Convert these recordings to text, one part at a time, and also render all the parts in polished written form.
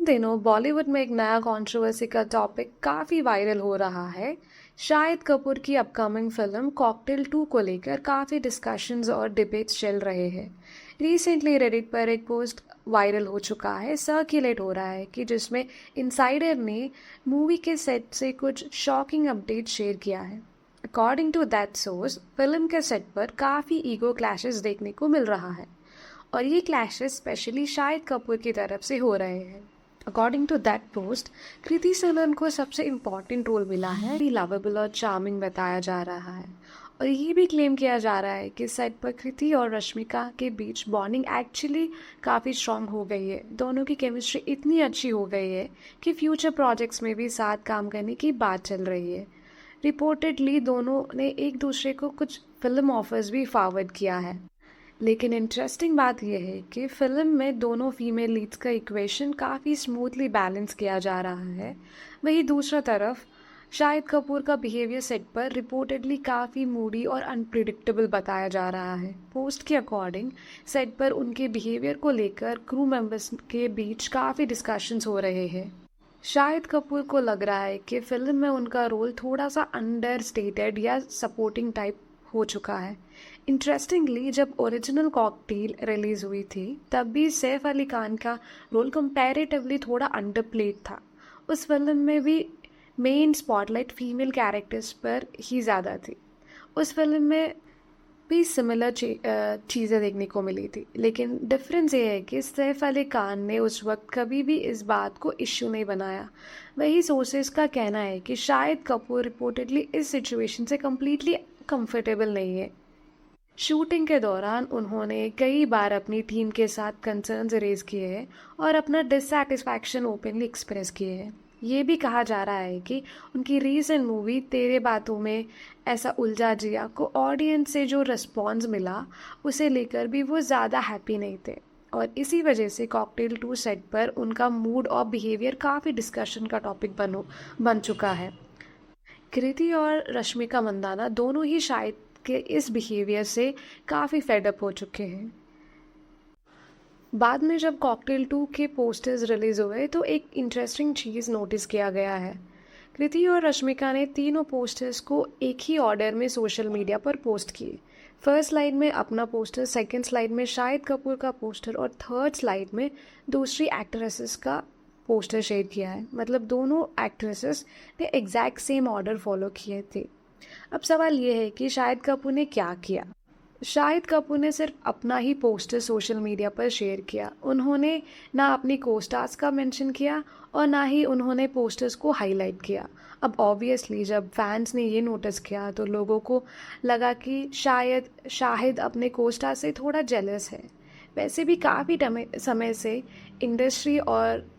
दिनों बॉलीवुड में एक नया कंट्रोवर्सी का टॉपिक काफ़ी वायरल हो रहा है। शाहिद कपूर की अपकमिंग फिल्म कॉकटेल 2 को लेकर काफ़ी डिस्कशंस और डिबेट्स चल रहे हैं। रिसेंटली रेडिट पर एक पोस्ट वायरल हो चुका है, सर्कुलेट हो रहा है कि जिसमें इनसाइडर ने मूवी के सेट से कुछ शॉकिंग अपडेट शेयर किया है। According to that source, film के सेट पर काफ़ी ईगो क्लैशेस देखने को मिल रहा है और ये क्लैशेस स्पेशली शाहिद कपूर की तरफ से हो रहे हैं। According to that post, Kriti Sanon को सबसे इम्पॉर्टेंट रोल मिला है, लवेबल और चार्मिंग बताया जा रहा है। और ये भी क्लेम किया जा रहा है कि सेट पर कृति और रश्मिका के बीच बॉन्डिंग एक्चुअली काफ़ी स्ट्रांग हो गई है। दोनों की केमिस्ट्री इतनी अच्छी हो गई है कि फ्यूचर प्रोजेक्ट्स में भी साथ काम करने की बात चल रही है। रिपोर्टेडली दोनों ने एक दूसरे को कुछ फिल्म ऑफर्स भी फॉरवर्ड किया है। लेकिन इंटरेस्टिंग बात यह है कि फिल्म में दोनों फीमेल लीड्स का इक्वेशन काफ़ी स्मूथली बैलेंस किया जा रहा है। वहीं दूसरा तरफ शाहिद कपूर का बिहेवियर सेट पर रिपोर्टेडली काफ़ी मूडी और अनप्रिडिक्टेबल बताया जा रहा है। पोस्ट के अकॉर्डिंग सेट पर उनके बिहेवियर को लेकर क्रू मेंबर्स के बीच काफ़ी डिस्कशंस हो रहे हैं। शाहिद कपूर को लग रहा है कि फिल्म में उनका रोल थोड़ा सा अंडर स्टेटेड या सपोर्टिंग टाइप हो चुका है। इंटरेस्टिंगली जब ओरिजिनल कॉकटेल रिलीज हुई थी तब भी सैफ अली खान का रोल कंपैरेटिवली थोड़ा अंडरप्लेड था। उस फिल्म में भी मेन स्पॉटलाइट फीमेल कैरेक्टर्स पर ही ज़्यादा थी। उस फिल्म में भी सिमिलर चीज़ें देखने को मिली थी, लेकिन डिफरेंस ये है कि सैफ अली खान ने उस वक्त कभी भी इस बात को इश्यू नहीं बनाया। वही सोर्सेज का कहना है कि शाहिद कपूर रिपोर्टेडली इस सिचुएशन से कम्प्लीटली कंफर्टेबल नहीं है। शूटिंग के दौरान उन्होंने कई बार अपनी टीम के साथ कंसर्न्स रेज किए हैं और अपना डिससेटिस्फैक्शन ओपनली एक्सप्रेस किए हैं। ये भी कहा जा रहा है कि उनकी रीसेंट मूवी तेरे बातों में ऐसा उलझा जिया को ऑडियंस से जो रिस्पॉन्स मिला उसे लेकर भी वो ज़्यादा हैप्पी नहीं थे और इसी वजह से कॉकटेल 2 सेट पर उनका मूड और बिहेवियर काफ़ी डिस्कशन का टॉपिक बन चुका है। कृति और रश्मिका मंदाना दोनों ही शायद के इस बिहेवियर से काफ़ी फेड अप हो चुके हैं। बाद में जब कॉकटेल 2 के पोस्टर्स रिलीज हुए तो एक इंटरेस्टिंग चीज़ नोटिस किया गया है। कृति और रश्मिका ने तीनों पोस्टर्स को एक ही ऑर्डर में सोशल मीडिया पर पोस्ट किए। फर्स्ट स्लाइड में अपना पोस्टर, सेकंड स्लाइड में शाहिद कपूर का पोस्टर और थर्ड स्लाइड में दूसरी एक्ट्रेसेस का पोस्टर शेयर किया है। मतलब दोनों एक्ट्रेसेस ने एग्जैक्ट सेम ऑर्डर फॉलो किए थे। अब सवाल ये है कि शाहिद कपूर ने क्या किया। शाहिद कपूर ने सिर्फ अपना ही पोस्टर सोशल मीडिया पर शेयर किया। उन्होंने ना अपनी कोस्टार्स का मेंशन किया और ना ही उन्होंने पोस्टर्स को हाईलाइट किया। अब ऑब्वियसली जब फैंस ने ये नोटिस किया तो लोगों को लगा कि शायद शाहिद अपने कोस्टार से थोड़ा जेलस है। वैसे भी काफ़ी समय से इंडस्ट्री और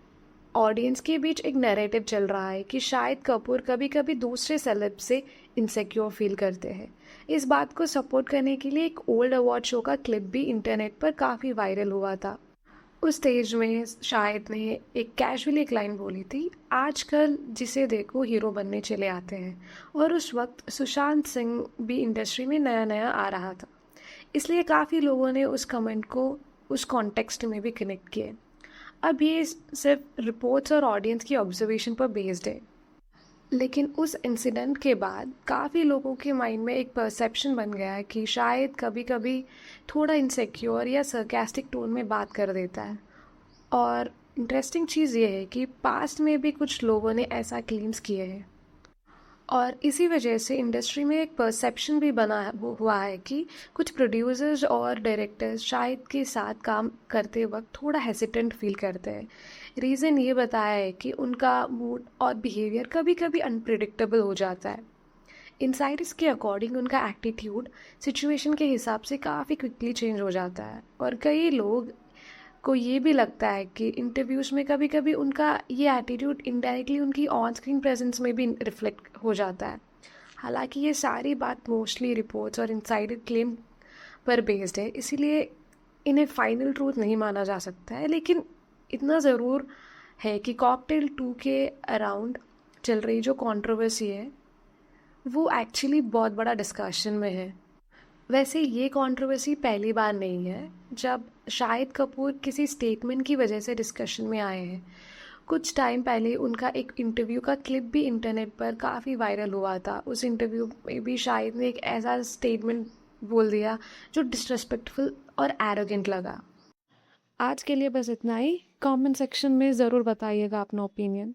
ऑडियंस के बीच एक नैरेटिव चल रहा है कि शाहिद कपूर कभी कभी दूसरे सेलेब से इनसिक्योर फील करते हैं। इस बात को सपोर्ट करने के लिए एक ओल्ड अवार्ड शो का क्लिप भी इंटरनेट पर काफ़ी वायरल हुआ था। उस स्टेज में शाहिद ने एक कैजुअली एक लाइन बोली थी, आजकल जिसे देखो हीरो बनने चले आते हैं। और उस वक्त सुशांत सिंह भी इंडस्ट्री में नया नया आ रहा था, इसलिए काफ़ी लोगों ने उस कमेंट को उस कॉन्टेक्स्ट में भी कनेक्ट किए। अब ये सिर्फ रिपोर्ट्स और ऑडियंस की ऑब्जर्वेशन पर बेस्ड है, लेकिन उस इंसिडेंट के बाद काफ़ी लोगों के माइंड में एक परसेप्शन बन गया है कि शायद कभी कभी थोड़ा इनसिक्योर या सरकास्टिक टोन में बात कर देता है। और इंटरेस्टिंग चीज़ ये है कि पास्ट में भी कुछ लोगों ने ऐसा क्लेम्स किए हैं और इसी वजह से इंडस्ट्री में एक परसेप्शन भी बना हुआ है कि कुछ प्रोड्यूसर्स और डायरेक्टर्स शाहिद के साथ काम करते वक्त थोड़ा हेसिटेंट फील करते हैं। रीज़न ये बताया है कि उनका मूड और बिहेवियर कभी कभी अनप्रिडिक्टेबल हो जाता है। इनसाइडर्स के अकॉर्डिंग उनका एटीट्यूड सिचुएशन के हिसाब से काफ़ी क्विकली चेंज हो जाता है और कई लोग को ये भी लगता है कि इंटरव्यूज़ में कभी कभी उनका ये एटीट्यूड इनडायरेक्टली उनकी ऑन स्क्रीन प्रेजेंस में भी रिफ्लेक्ट हो जाता है। हालांकि ये सारी बात मोस्टली रिपोर्ट्स और इनसाइडर क्लेम पर बेस्ड है, इसीलिए इन्हें फाइनल ट्रूथ नहीं माना जा सकता है। लेकिन इतना ज़रूर है कि कॉकटेल 2 के अराउंड चल रही जो कंट्रोवर्सी है वो एक्चुअली बहुत बड़ा डिस्कशन में है। वैसे ये कंट्रोवर्सी पहली बार नहीं है जब शाहिद कपूर किसी स्टेटमेंट की वजह से डिस्कशन में आए हैं। कुछ टाइम पहले उनका एक इंटरव्यू का क्लिप भी इंटरनेट पर काफ़ी वायरल हुआ था। उस इंटरव्यू में भी शाहिद ने एक ऐसा स्टेटमेंट बोल दिया जो डिसरिस्पेक्टफुल और एरोगेंट लगा। आज के लिए बस इतना ही। कमेंट सेक्शन में ज़रूर बताइएगा अपना ओपिनियन।